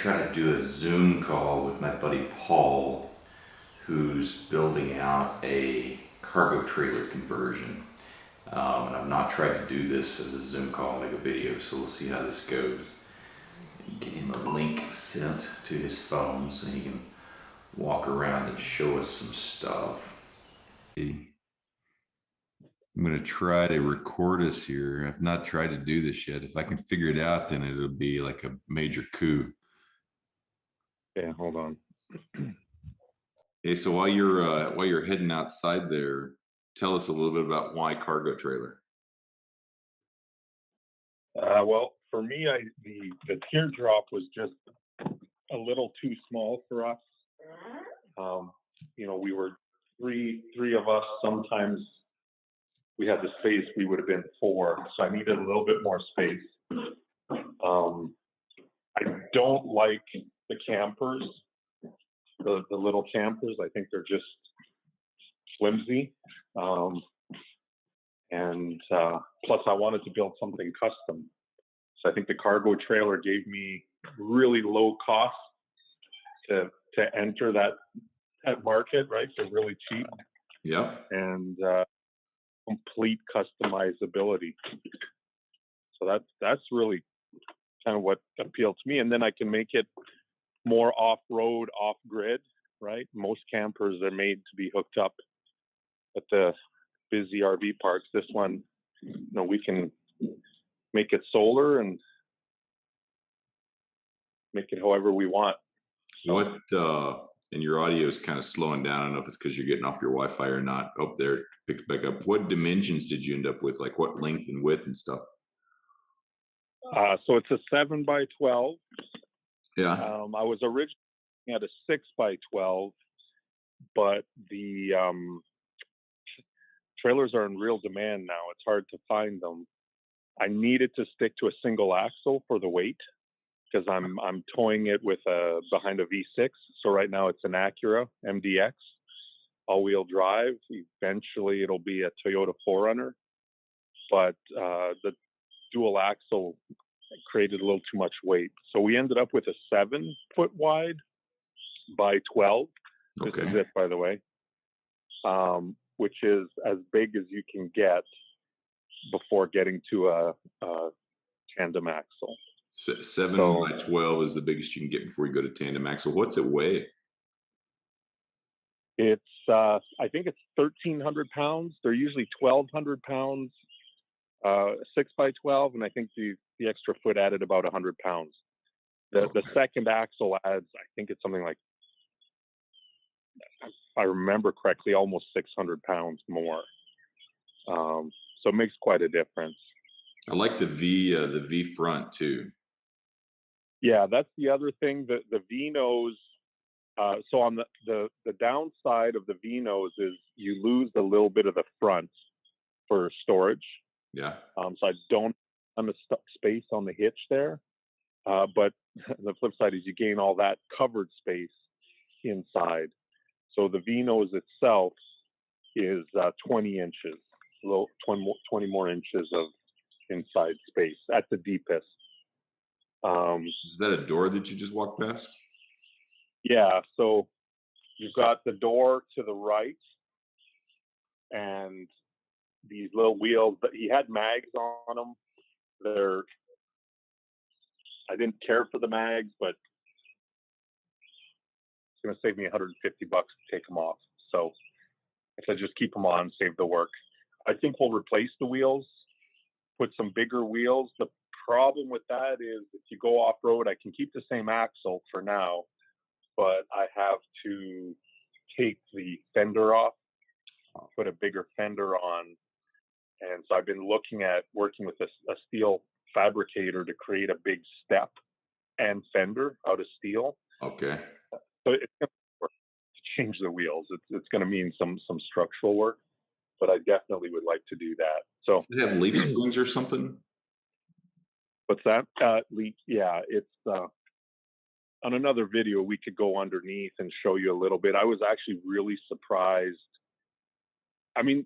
try to do a Zoom call with my buddy Paul, who's building out a cargo trailer conversion. And I've not tried to do this as a Zoom call, make a video, so we'll see how this goes. Get him a link sent to his phone so he can walk around and show us some stuff. I'm going to try to record us here. I've not tried to do this yet. If I can figure it out, then it'll be like a major coup. Yeah, hold on. Okay, so while you're heading outside there, tell us a little bit about why cargo trailer. Well, for me, the teardrop was just a little too small for us. We were three of us. Sometimes we had the space. We would have been four, so I needed a little bit more space. I don't like the campers, the little campers. I think they're just flimsy. And plus, I wanted to build something custom. So I think the cargo trailer gave me really low cost to enter that market, right? They're really cheap. Yeah. And complete customizability. So that's really kind of what appealed to me. And then I can make it more off-road, off-grid, right? Most campers are made to be hooked up at the busy RV parks. This one, we can make it solar and make it however we want. So, and your audio is kind of slowing down. I don't know if it's because you're getting off your Wi-Fi or not. Oh, there it picked back up. What dimensions did you end up with? Like what length and width and stuff? So it's a 7x12. Yeah. I was originally at a 6x12, but the trailers are in real demand now. It's hard to find them. I needed to stick to a single axle for the weight because I'm towing it with behind a V6. So right now it's an Acura MDX, all-wheel drive. Eventually it'll be a Toyota 4Runner, but the dual axle created a little too much weight. So we ended up with a 7-foot wide by 12. Okay. This is it, by the way, which is as big as you can get before getting to a tandem axle. 7x12 is the biggest you can get before you go to tandem axle. What's it weigh? It's I think it's 1,300 pounds. They're usually 1,200 pounds, 6x12, and I think the extra foot added about 100 pounds. The second axle adds, I think it's something like, if I remember correctly, almost 600 pounds more. So it makes quite a difference. I like the V front too. Yeah, that's the other thing. The V nose. So on the downside of the V nose is you lose a little bit of the front for storage. Yeah. So I don't have space on the hitch there. But the flip side is you gain all that covered space inside. So the V nose itself is 20 inches, 20 more inches of inside space at the deepest. Is that a door that you just walked past? Yeah, so you've got the door to the right and these little wheels, but he had mags on them. I didn't care for the mags, but it's going to save me $150 to take them off. So if I just keep them on, save the work. I think we'll replace the wheels, put some bigger wheels. The problem with that is if you go off-road, I can keep the same axle for now, but I have to take the fender off, put a bigger fender on. And so I've been looking at working with a steel fabricator to create a big step and fender out of steel. Okay. So it's going to work to change the wheels. It's going to mean some structural work, but I definitely would like to do that. So does it have leaf springs or something? What's that? Yeah, it's on another video we could go underneath and show you a little bit. I was actually really surprised. I mean,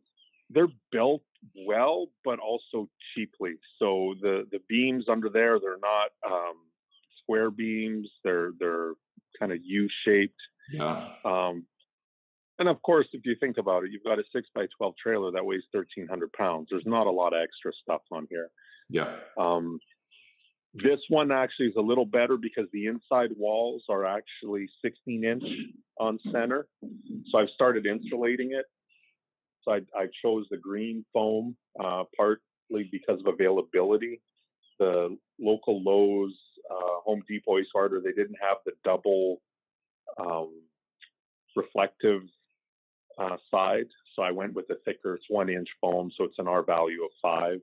they're built well, but also cheaply. So the beams under there, they're not square beams. They're kind of U-shaped. Yeah. And of course, if you think about it, you've got a 6x12 trailer that weighs 1,300 pounds. There's not a lot of extra stuff on here. Yeah. This one actually is a little better because the inside walls are actually 16-inch on center. So I've started insulating it. So I chose the green foam, partly because of availability. The local Lowe's, Home Depot, Ace Hardware, they didn't have the double reflective side. So I went with the thicker, it's 1-inch foam. So it's an R value of 5.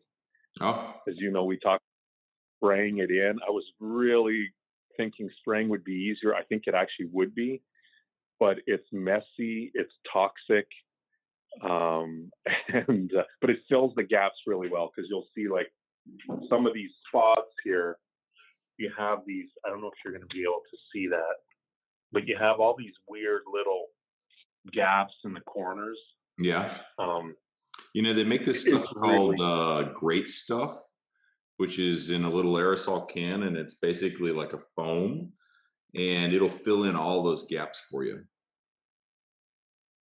Oh. As you know, we talked spraying it in. I was really thinking spraying would be easier. I think it actually would be, but it's messy, it's toxic, but it fills the gaps really well, because you'll see like some of these spots here, you have these, I don't know if you're going to be able to see that, but you have all these weird little gaps in the corners. Yeah. They make this stuff called great stuff, which is in a little aerosol can, and it's basically like a foam, and it'll fill in all those gaps for you.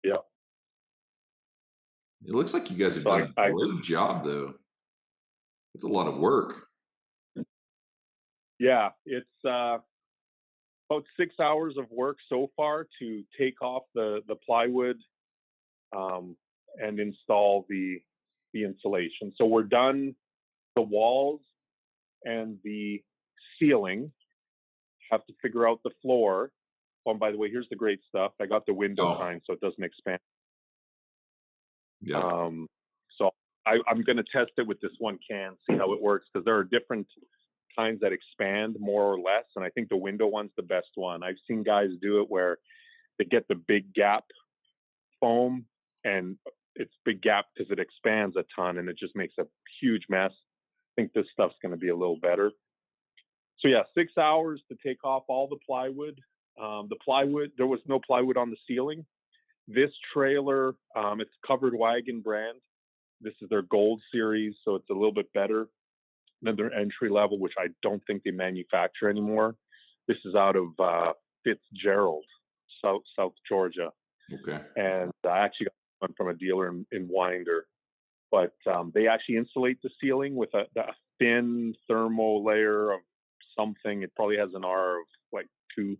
Yeah. It looks like you guys have done a great job, though. It's a lot of work. Yeah, it's about 6 hours of work so far to take off the plywood and install the insulation. So we're done the walls and the ceiling. Have to figure out the floor. Oh, and by the way, here's the great stuff. I got the window kind so it doesn't expand. Yeah. So I'm going to test it with this one can, see how it works, because there are different kinds that expand more or less, and I think the window one's the best one. I've seen guys do it where they get the big gap foam, and it's big gap because it expands a ton, and it just makes a huge mess. I think this stuff's going to be a little better. So yeah, 6 hours to take off all the plywood. The plywood, there was no plywood on the ceiling. This trailer, it's Covered Wagon brand. This is their Gold series, so it's a little bit better than their entry level, which I don't think they manufacture anymore. This is out of Fitzgerald, South Georgia. Okay. And I actually got one from a dealer in Winder. But they actually insulate the ceiling with a thin thermal layer of something. It probably has an R of like 2.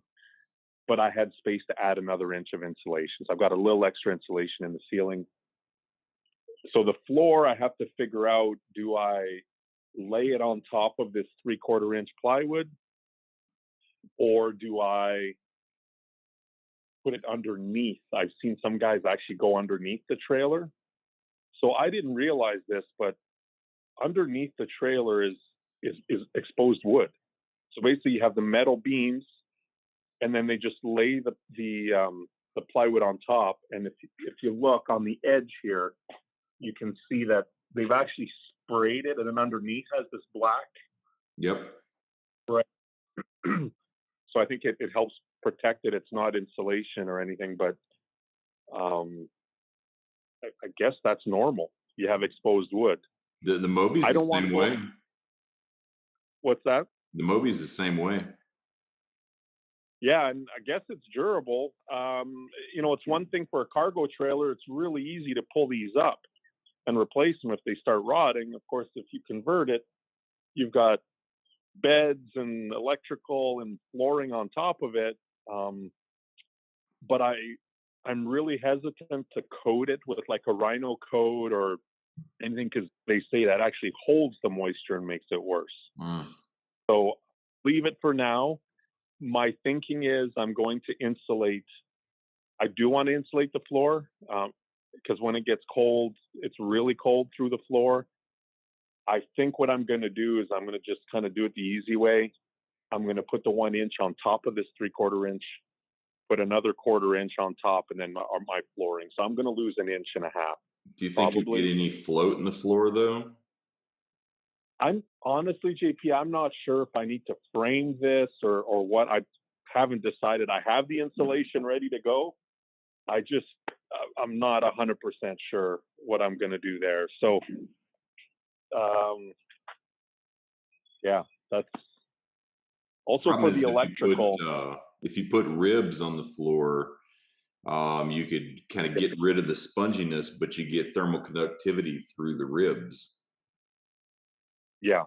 But I had space to add another inch of insulation. So I've got a little extra insulation in the ceiling. So the floor, I have to figure out, do I lay it on top of this 3/4 inch plywood, or do I put it underneath? I've seen some guys actually go underneath the trailer. So I didn't realize this, but underneath the trailer is exposed wood. So basically you have the metal beams, and then they just lay the plywood on top. And if you look on the edge here, you can see that they've actually sprayed it, and then underneath has this black. Yep. Right. So I think it helps protect it. It's not insulation or anything, but I guess that's normal. You have exposed wood. The Moby's the same way. What's that? The Moby's the same way. Yeah, and I guess it's durable. It's one thing for a cargo trailer. It's really easy to pull these up and replace them if they start rotting. Of course, if you convert it, you've got beds and electrical and flooring on top of it. But I'm really hesitant to coat it with like a Rhino coat or anything, because they say that actually holds the moisture and makes it worse. So leave it for now. My thinking is I'm going to insulate. I do want to insulate the floor because when it gets cold, it's really cold through the floor. I think what I'm going to do is I'm going to just kind of do it the easy way. I'm going to put the 1 inch on top of this 3/4 inch, put another 1/4 inch on top, and then my flooring. So I'm going to lose 1.5 inches. Do you think you get any float in the floor, though? I'm honestly, JP, I'm not sure if I need to frame this or what. I haven't decided. I have the insulation ready to go. I'm not 100% sure what I'm going to do there. So, yeah, that's Also Problem for is the electrical, if you put ribs on the floor, you could kind of get rid of the sponginess, but you get thermal conductivity through the ribs. yeah.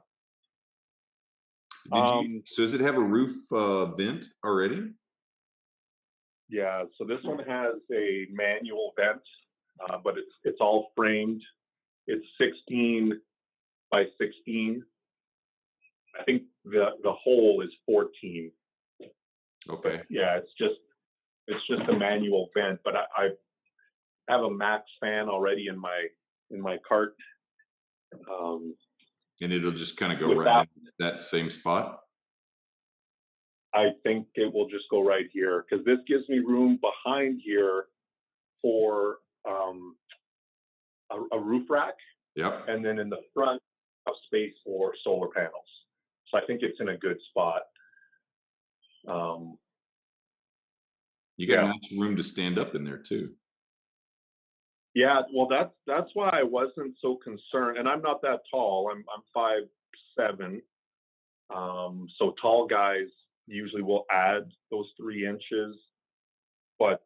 So does it have a roof vent already? Yeah, so this one has a manual vent, but it's all framed. It's 16 by 16. I think the hole is 14. But Okay. yeah, it's just a manual vent. But I have a max fan already in my cart. Um, And it'll just kind of go with right that, in that same spot? I think it will just go right here because this gives me room behind here for a roof rack, Yep. and then in the front, a space for solar panels. So I think it's in a good spot. You got a Yeah, nice room to stand up in there too. yeah. Well, that's why I wasn't so concerned, and I'm not that tall. I'm 5'7". So tall guys usually will add those 3 inches, but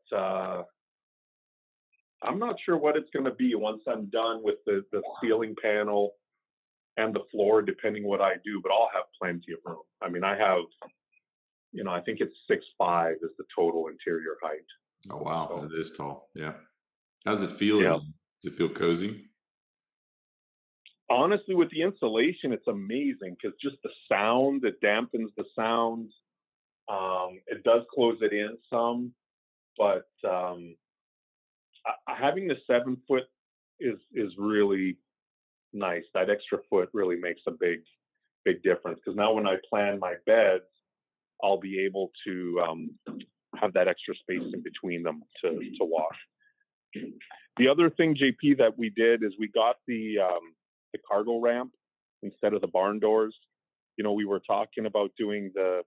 I'm not sure what it's going to be once I'm done with the ceiling panel and the floor, depending what I do. But I'll have plenty of room. I mean, I have, I think it's 6'5" is the total interior height. Oh wow, So it is tall. Yeah. How's it feel in yeah, there? Does it feel cozy? honestly, with the insulation, it's amazing because just the sound, it dampens the sound. It does close it in some, but having the 7 foot is really nice. That extra foot really makes a big difference because now when I plan my beds, I'll be able to have that extra space in between them to wash. The other thing, JP, that we did is we got the cargo ramp instead of the barn doors. We were talking about doing the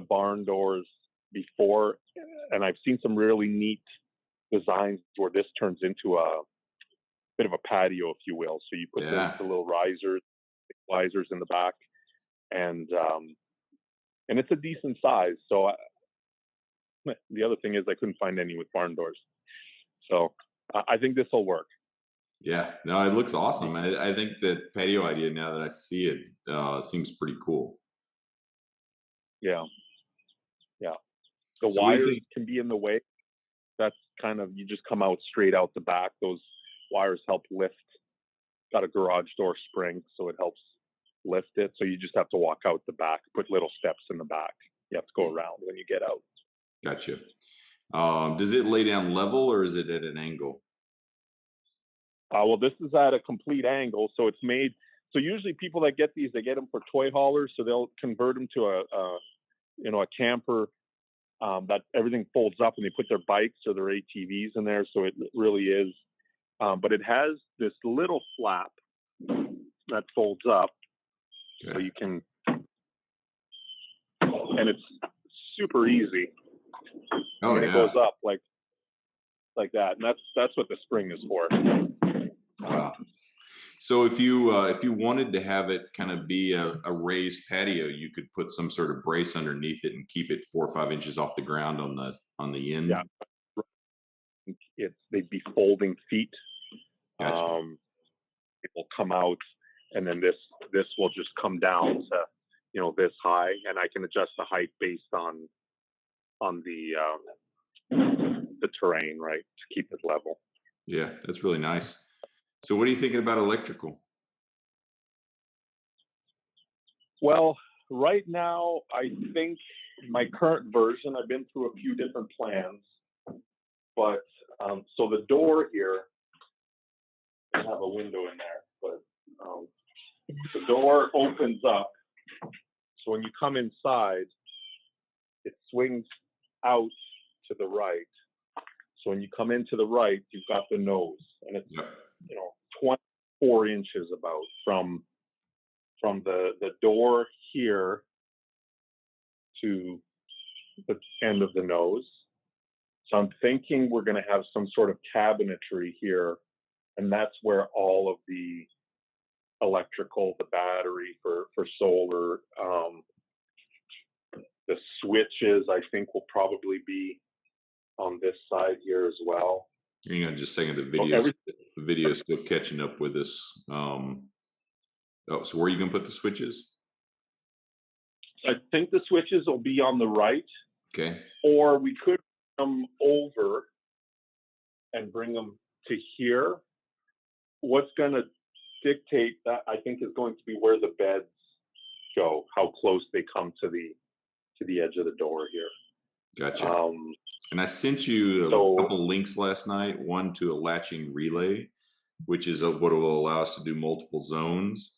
barn doors before, and I've seen some really neat designs where this turns into a bit of a patio, if you will. So you put Yeah. the little risers in the back, and it's a decent size. So the other thing is I couldn't find any with barn doors. So I think this will work. Yeah. No, it looks awesome. I think that patio idea, now that I see it, seems pretty cool. Yeah, yeah. The So what do you wires think? can be in the way. That's kind of, you just come out straight out the back. Those wires help lift. Got a garage door spring, so it helps lift it. So you just have to walk out the back, put little steps in the back. You have to go around when you get out. Gotcha. Does it lay down level or is it at an angle? Well, this is at a complete angle, so it's made. So usually people that get these, they get them for toy haulers, so they'll convert them to a camper that everything folds up, and they put their bikes or their ATVs in there. So it really is. But it has this little flap that folds up, so Okay. you can, and it's super easy. I Oh mean, it goes yeah. up like that, and that's what the spring is for. Wow. So if you wanted to have it kind of be a raised patio, you could put some sort of brace underneath it and keep it 4 or 5 inches off the ground on the end. Yeah, they'd be folding feet. Gotcha. It will come out, and then this will just come down to this high, and I can adjust the height based on the terrain, right, to keep it level. Yeah, that's really nice. So what are you thinking about electrical? Well, right now I think my current version, I've been through a few different plans, but so the door here, I have a window in there, but the door opens up. So when you come inside, it swings out to the right. So when you come into the right, you've got the nose, and it's Yep. 24 inches about from the door here to the end of the nose. So I'm thinking we're going to have some sort of cabinetry here, and that's where all of the electrical, the battery for solar, The switches, I think, will probably be on this side here as well. Hang on just a second. Every, The video is still catching up with us. Oh, so where are you going to put the switches? I think the switches will be on the right. Okay. Or we could come over and bring them to here. What's going to dictate that, I think, is going to be where the beds go, how close they come to the edge of the door here. Gotcha. And I sent you a couple links last night. One to a latching relay, which is what will allow us to do multiple zones.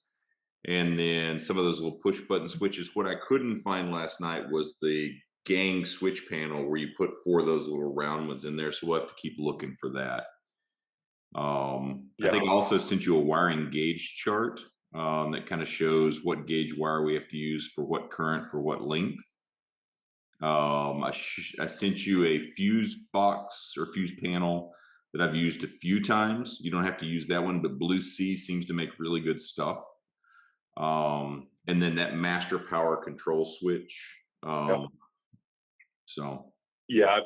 And then some of those little push button switches. What I couldn't find last night was the gang switch panel where you put 4 of those little round ones in there. So we'll have to keep looking for that. I think I also sent you a wiring gauge chart that kind of shows what gauge wire we have to use for what current for what length. I sent you a fuse box or fuse panel that I've used a few times. You don't have to use that one, but Blue Sea seems to make really good stuff. And then that master power control switch. So yeah,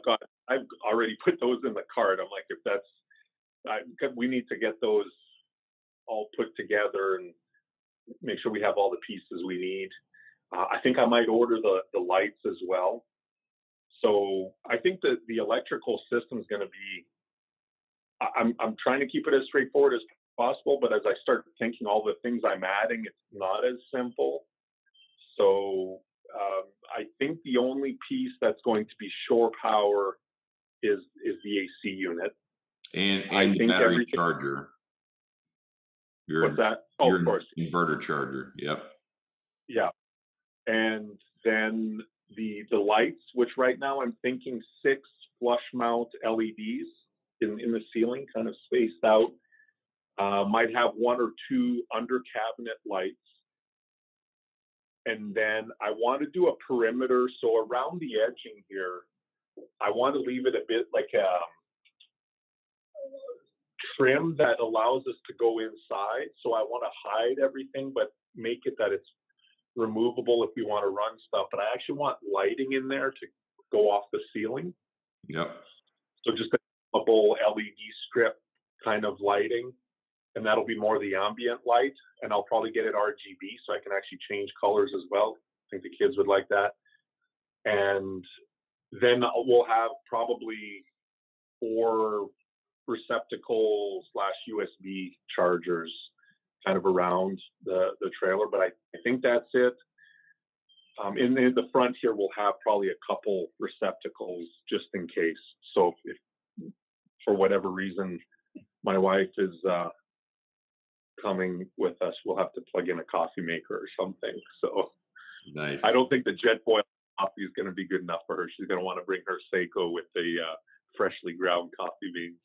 I've already put those in the cart. I'm like, if that's, we need to get those all put together and make sure we have all the pieces we need. I think I might order the lights as well. So I think that the electrical system is going to be, I'm trying to keep it as straightforward as possible, but as I start thinking all the things I'm adding, it's not as simple. So I think the only piece that's going to be shore power is the AC unit. And the battery charger. What's that? Oh, of course. Inverter charger. Yep. Yeah. And then the lights, which right now I'm thinking 6 flush mount LEDs in the ceiling, kind of spaced out. Might have 1 or 2 under cabinet lights. And then I want to do a perimeter. So around the edging here, I want to leave it a bit like a trim that allows us to go inside. So I want to hide everything, but make it that it's removable if we want to run stuff. But I actually want lighting in there to go off the ceiling. Yep. So just a double LED strip kind of lighting. And that'll be more the ambient light. And I'll probably get it RGB so I can actually change colors as well. I think the kids would like that. And then we'll have probably 4 receptacle / USB chargers kind of around the trailer. But I think that's it. In the front here, we'll have probably a couple receptacles just in case. So if for whatever reason my wife is coming with us, we'll have to plug in a coffee maker or something. So nice. I don't think the jet boil coffee is going to be good enough for her. She's going to want to bring her Seiko with the freshly ground coffee beans.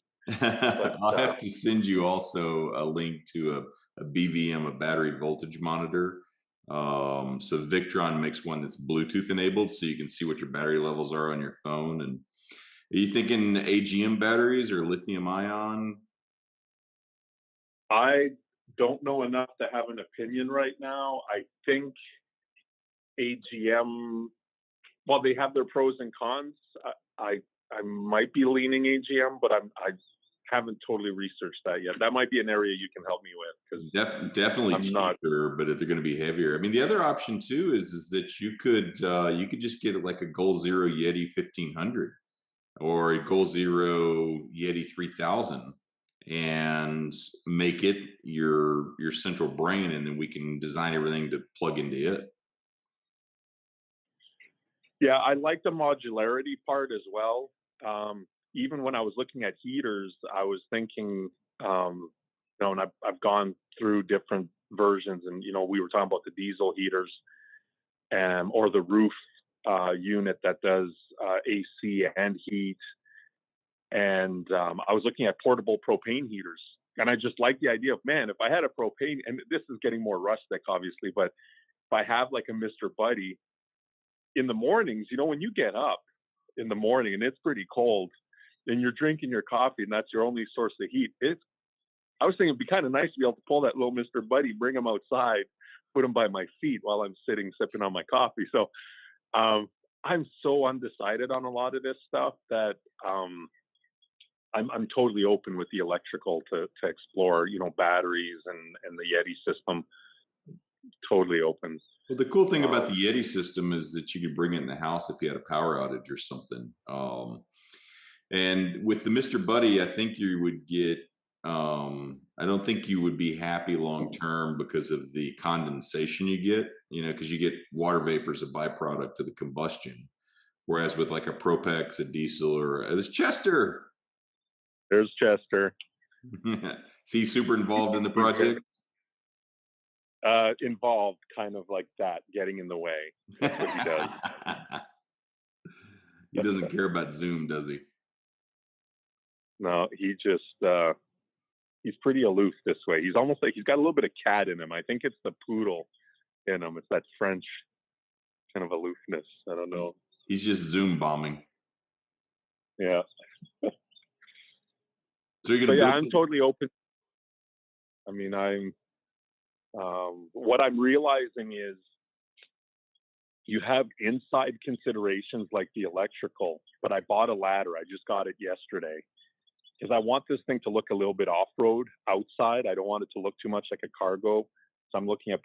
I'll have to send you also a link to a BVM, a battery voltage monitor. So Victron makes one that's Bluetooth enabled, so you can see what your battery levels are on your phone. And are you thinking AGM batteries or lithium ion? I don't know enough to have an opinion right now. I think AGM, well, they have their pros and cons. I might be leaning AGM, but I haven't totally researched that yet. That might be an area you can help me with, because definitely cheaper, but if they're going to be heavier. I mean, the other option too is that you could just get like a Goal Zero Yeti 1500 or a Goal Zero Yeti 3000 and make it your central brain, and then we can design everything to plug into it. Yeah, I like the modularity part as well. Even when I was looking at heaters, I was thinking, and I've gone through different versions, and we were talking about the diesel heaters, or the roof unit that does AC and heat. And I was looking at portable propane heaters, and I just like the idea of, man, if I had a propane, and this is getting more rustic, obviously, but if I have like a Mr. Buddy in the mornings, when you get up in the morning and it's pretty cold, and you're drinking your coffee, and that's your only source of heat. I was thinking it'd be kind of nice to be able to pull that little Mr. Buddy, bring him outside, put him by my feet while I'm sitting sipping on my coffee. So I'm so undecided on a lot of this stuff that I'm totally open with the electrical to explore, batteries and the Yeti system. Totally open. Well, the cool thing about the Um, Yeti system is that you could bring it in the house if you had a power outage or something. And with the Mr. Buddy, I think you would get, I don't think you would be happy long term because of the condensation you get, because you get water vapor as a byproduct of the combustion. Whereas with like a Propex, a diesel, or this Chester, there's Chester. he's super involved in the He's project. involved, kind of like that, getting in the way. That's what he does. He doesn't care about Zoom, does he? No, he just he's pretty aloof this way. He's almost like he's got a little bit of cat in him. I think it's the poodle in him. It's that French kind of aloofness. I don't know. He's just Zoom bombing. Yeah. So you're So gonna yeah, build I'm totally open. I mean, I'm what I'm realizing is you have inside considerations like the electrical, but I bought a ladder. I just got it yesterday because I want this thing to look a little bit off-road outside. I don't want it to look too much like a cargo. So I'm looking at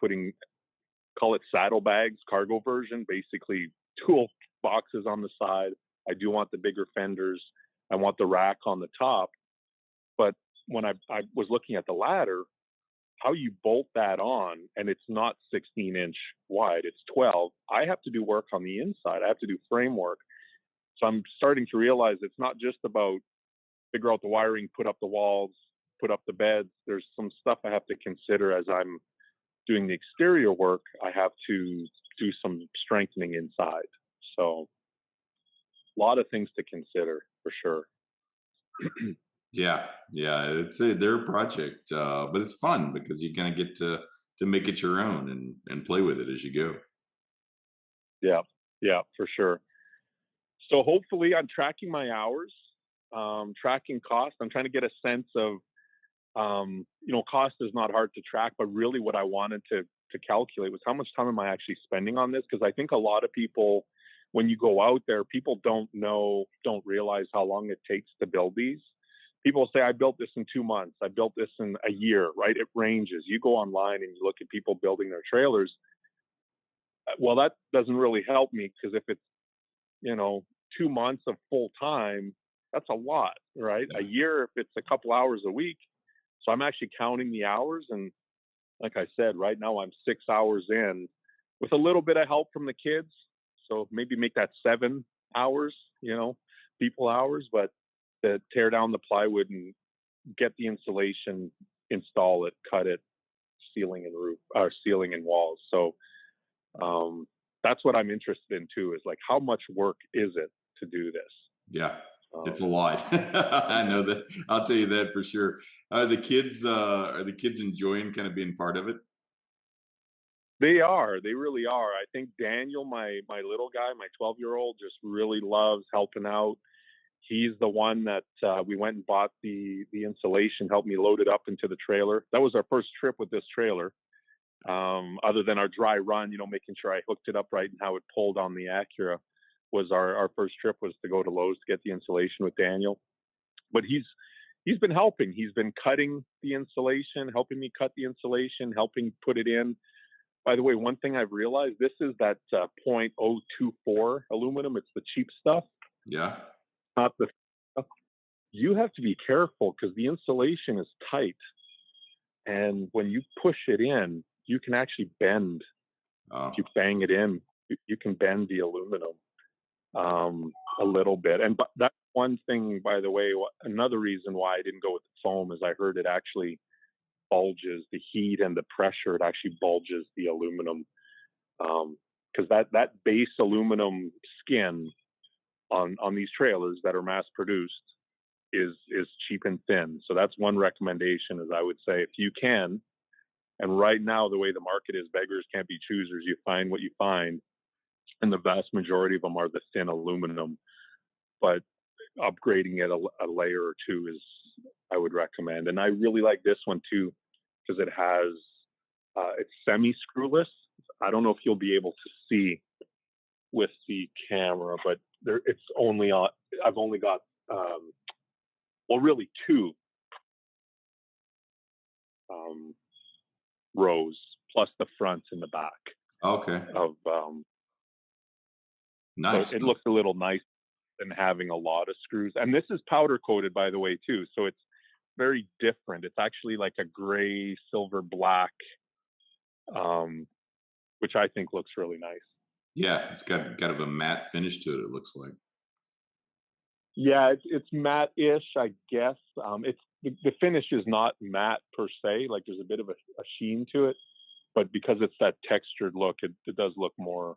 call it saddlebags, cargo version, basically tool boxes on the side. I do want the bigger fenders. I want the rack on the top. But when I was looking at the ladder, how you bolt that on, and it's not 16-inch wide, it's 12. I have to do work on the inside. I have to do framework. So I'm starting to realize it's not just about figure out the wiring, put up the walls, put up the beds. There's some stuff I have to consider as I'm doing the exterior work. I have to do some strengthening inside. So a lot of things to consider for sure. Yeah, it's their project, but it's fun because you kind of get to make it your own and play with it as you go. Yeah, for sure. So hopefully I'm tracking my hours, tracking cost. I'm trying to get a sense of, cost is not hard to track, but really what I wanted to calculate was how much time am I actually spending on this? Because I think a lot of people, when you go out there, people don't realize how long it takes to build these. People say, I built this in 2 months. I built this in a year, right? It ranges. You go online and you look at people building their trailers. Well, that doesn't really help me because if it's, 2 months of full time, that's a lot, right? A year, if it's a couple hours a week. So I'm actually counting the hours. And like I said, right now I'm 6 hours in with a little bit of help from the kids. So maybe make that 7 hours, people hours, but to tear down the plywood and get the insulation, install it, cut it, ceiling and roof, or ceiling and walls. So that's what I'm interested in too, is like how much work is it to do this? Yeah, it's a lot. I know that. I'll tell you that for sure. Are the kids enjoying kind of being part of it? They are. They really are. I think Daniel, my little guy, my 12-year-old, just really loves helping out. He's the one that we went and bought the insulation, helped me load it up into the trailer. That was our first trip with this trailer. Other than our dry run, making sure I hooked it up right and how it pulled on the Acura was our first trip was to go to Lowe's to get the insulation with Daniel. But he's been helping. He's been cutting the insulation, helping me cut the insulation, helping put it in. By the way, one thing I've realized, this is that .024 aluminum. It's the cheap stuff. Yeah. Not the stuff. You have to be careful because the insulation is tight. And when you push it in, you can actually bend. If you bang it in, you can bend the aluminum a little bit. And that's one thing, by the way, another reason why I didn't go with the foam is I heard it actually bulges the heat and the pressure. It actually bulges the aluminum because that base aluminum skin on these trailers that are mass produced is cheap and thin. So that's one recommendation, is I would say if you can, and right now the way the market is, beggars can't be choosers. You find what you find, and the vast majority of them are the thin aluminum. But upgrading it a layer or two is, I would recommend. And I really like this one too because it has it's semi-screwless. I don't know if you'll be able to see with the camera, but it's only on. I've only got well, really two rows plus the front and the back Okay. of. So Nice. it looks a little nice than having a lot of screws. And this is powder coated, by the way, too. So it's very different. It's actually like a gray, silver, black, which I think looks really nice. Yeah, it's got kind of a matte finish to it. It looks like. Yeah, it's matte-ish, I guess. It's the finish is not matte per se. Like there's a bit of a sheen to it, but because it's that textured look, it does look more.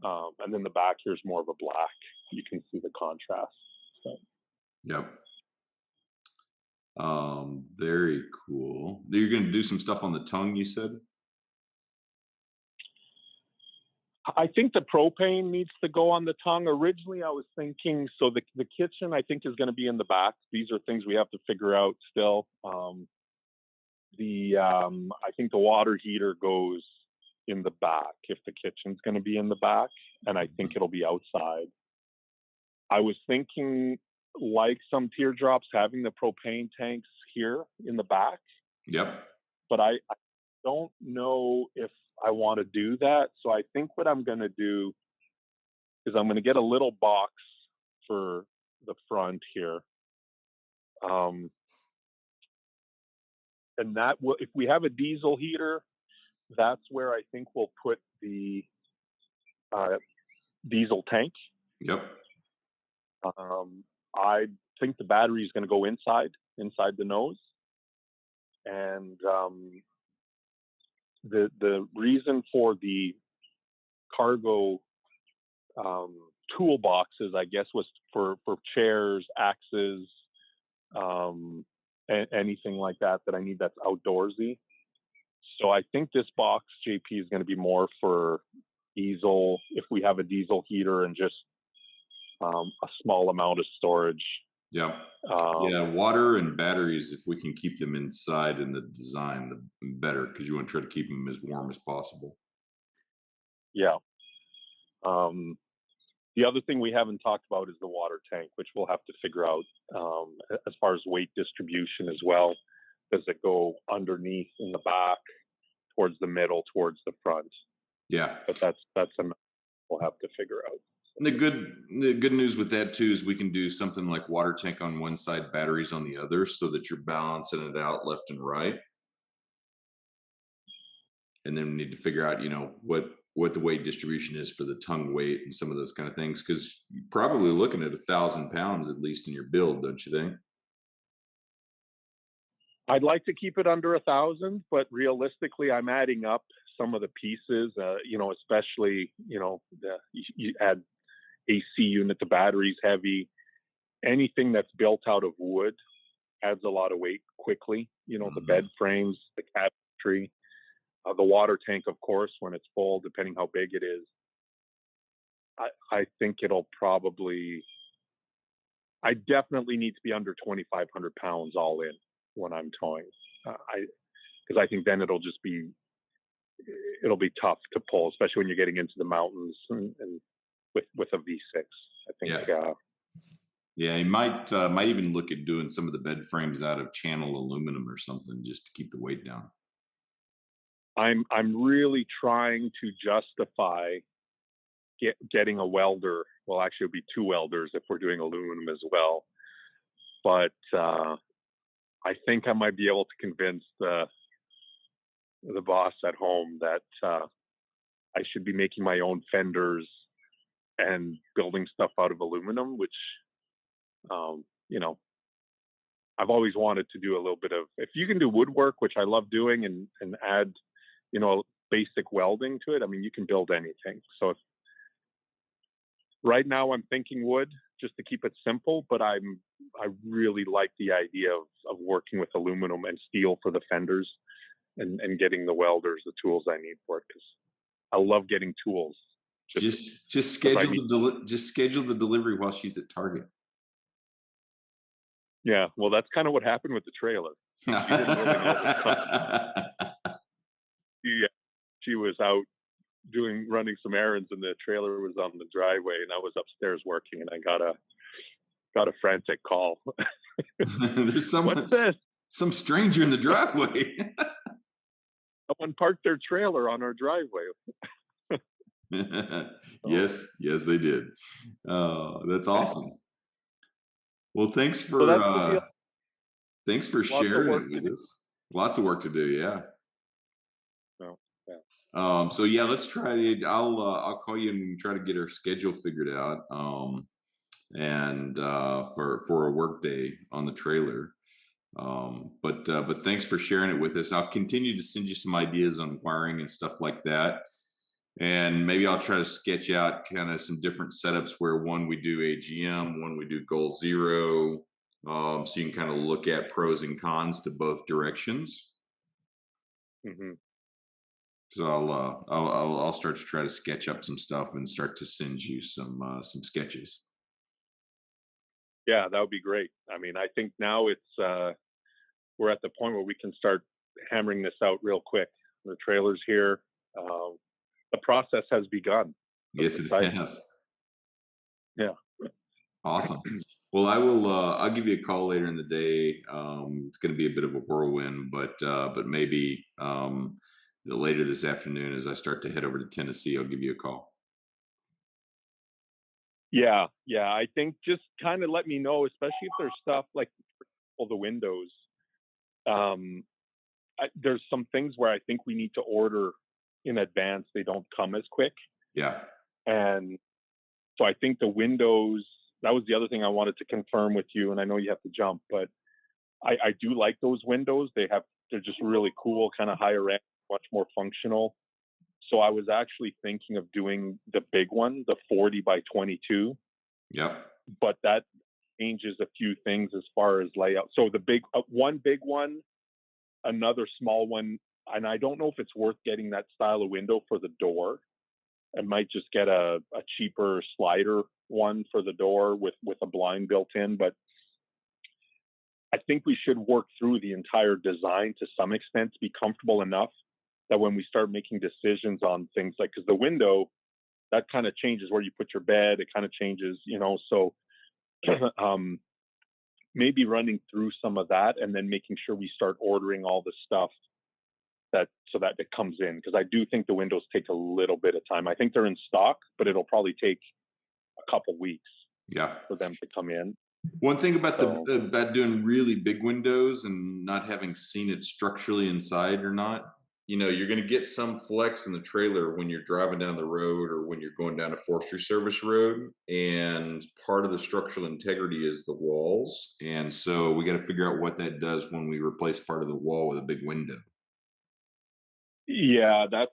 And then the back here is more of a black. You can see the contrast. So. Yep. Very cool. You're going to do some stuff on the tongue, you said? I think the propane needs to go on the tongue. Originally, I was thinking, so the kitchen, I think, is going to be in the back. These are things we have to figure out still. I think the water heater goes in the back if the kitchen's going to be in the back, and I think it'll be outside. I was thinking, like some teardrops, having the propane tanks here in the back, Yep. but I don't know if I want to do that. So I think what I'm going to do is I'm going to get a little box for the front here. And that will, if we have a diesel heater, that's where I think we'll put the diesel tank. Yep. I think the battery is going to go inside the nose. And the reason for the cargo toolboxes, I guess, was for chairs, axes, anything like that I need that's outdoorsy. So I think this box, JP, is going to be more for diesel, if we have a diesel heater and just a small amount of storage. Yeah. Yeah. Water and batteries, if we can keep them inside in the design, the better, because you want to try to keep them as warm as possible. Yeah. The other thing we haven't talked about is the water tank, which we'll have to figure out as far as weight distribution as well. Does it go underneath in the back, towards the middle, towards the front? Yeah. But that's something we'll have to figure out. And the good news with that too is we can do something like water tank on one side, batteries on the other, so that you're balancing it out left and right. And then we need to figure out, what the weight distribution is for the tongue weight and some of those kind of things, because you're probably looking at 1,000 pounds at least in your build, don't you think? I'd like to keep it under 1,000, but realistically, I'm adding up some of the pieces. Especially you add AC unit, the battery's heavy. Anything that's built out of wood adds a lot of weight quickly. The bed frames, the cabinetry, the water tank, of course, when it's full, depending how big it is. I think it'll probably. I definitely need to be under 2,500 pounds all in when I'm towing. Because I think then it'll be tough to pull, especially when you're getting into the mountains and with a V6. I think. Yeah. Yeah, you might even look at doing some of the bed frames out of channel aluminum or something, just to keep the weight down. I'm really trying to justify getting a welder. Well, actually, it'll be two welders if we're doing aluminum as well. But I think I might be able to convince the boss at home that I should be making my own fenders and building stuff out of aluminum, which I've always wanted to do a little bit of. If you can do woodwork, which I love doing, and add basic welding to it, I mean, you can build anything. So right now I'm thinking wood just to keep it simple, but I really like the idea of working with aluminum and steel for the fenders and getting the welders the tools I need for it, because I love getting tools. Just schedule the delivery while she's at Target. Yeah, well, that's kind of what happened with the trailer. She didn't really know. Yeah, she was out running some errands, and the trailer was on the driveway, and I was upstairs working, and I got a frantic call. There's What's this? some stranger in the driveway. Someone parked their trailer on our driveway. So, Yes, they did. That's awesome. Well, so that's the deal. thanks for Lots of sharing work it to do. with us. Lots of work to do. Yeah. So, yeah. So yeah, let's try it. I'll call you and try to get our schedule figured out. And for a work day on the trailer. But thanks for sharing it with us. I'll continue to send you some ideas on wiring and stuff like that. And maybe I'll try to sketch out kind of some different setups where one we do AGM, one we do goal zero. So you can kind of look at pros and cons to both directions. Hmm. So I'll start to try to sketch up some stuff and start to send you some sketches. Yeah, that would be great. I mean, I think now we're at the point where we can start hammering this out real quick. The trailer's here. The process has begun. So Yes, I'm it excited. has. Yeah. Awesome. Well, I will. I'll give you a call later in the day. It's going to be a bit of a whirlwind, but maybe later this afternoon, as I start to head over to Tennessee, I'll give you a call. Yeah, yeah. I think just kind of let me know, especially if there's stuff like all the windows. Um, there's some things where I think we need to order in advance. They don't come as quick, Yeah. and so I think the windows. That was the other thing I wanted to confirm with you, and I know you have to jump, but I do like those windows. They're just really cool, kind of higher end, much more functional. So I was actually thinking of doing the big one, the 40 by 22, Yep. but that changes a few things as far as layout. So the one big one, another small one, and I don't know if it's worth getting that style of window for the door. I might just get a cheaper slider one for the door with a blind built in, but I think we should work through the entire design to some extent to be comfortable enough that when we start making decisions on things like, because the window, that kind of changes where you put your bed, it kind of changes, so maybe running through some of that and then making sure we start ordering all the stuff so that it comes in, because I do think the windows take a little bit of time. I think they're in stock, but it'll probably take a couple weeks Yeah. for them to come in. One thing about So, about doing really big windows and not having seen it structurally inside or not, you're going to get some flex in the trailer when you're driving down the road or when you're going down a forestry service road. And part of the structural integrity is the walls. And so we got to figure out what that does when we replace part of the wall with a big window. yeah, that's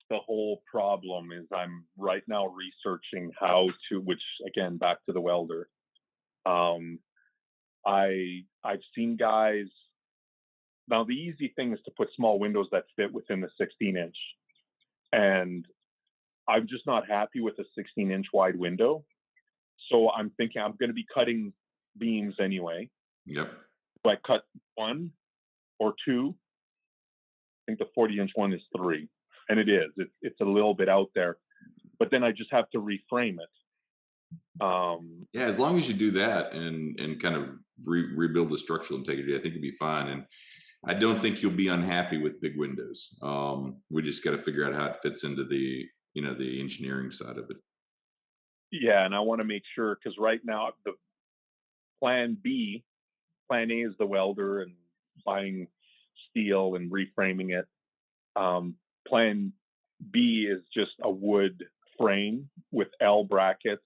the whole problem. Is I'm right now researching how to, which again, back to the welder. Um, I've seen guys. Now the easy thing is to put small windows that fit within the 16-inch, and I'm just not happy with a 16-inch wide window. So I'm thinking I'm going to be cutting beams anyway. Yep. So I cut one or two. I think the 40-inch one is 3, and it is. It's a little bit out there, but then I just have to reframe it. Yeah, as long as you do that and kind of rebuild the structural integrity, I think you'll be fine. And I don't think you'll be unhappy with big windows. We just got to figure out how it fits into the engineering side of it. Yeah, and I want to make sure, because right now the plan A is the welder and buying steel and reframing it. Plan B is just a wood frame with L brackets,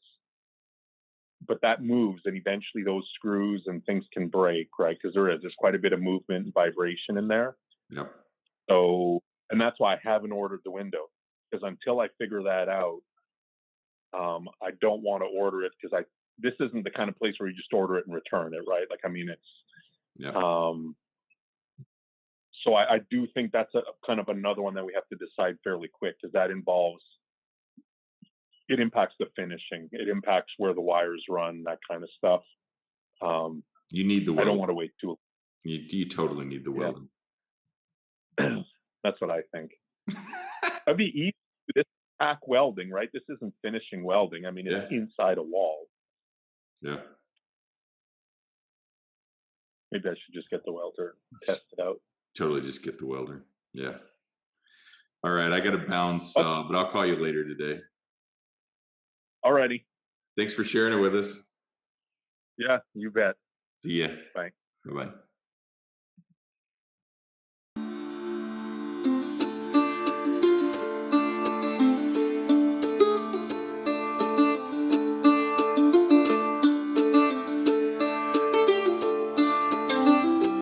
but that moves, and eventually those screws and things can break, right? Because there's quite a bit of movement and vibration in there. Yep. So, and that's why I haven't ordered the window, because until I figure that out, I don't want to order it, because this isn't the kind of place where you just order it and return it, right? Like, I mean, it's Yep. so I do think that's a kind of another one that we have to decide fairly quick, because that impacts the finishing, it impacts where the wires run, that kind of stuff. You need the I welding. don't want to wait too. You totally need the welding. That's what I think. That'd be easy. This tack welding, right? This isn't finishing welding. I mean, it's Yeah. inside a wall. Yeah. Maybe I should just get the welder and test it out. Totally just get the welder. Yeah. All right. I got to bounce, Oh, but I'll call you later today. alrighty. Thanks for sharing it with us. Yeah, you bet. See ya. Bye. Bye bye.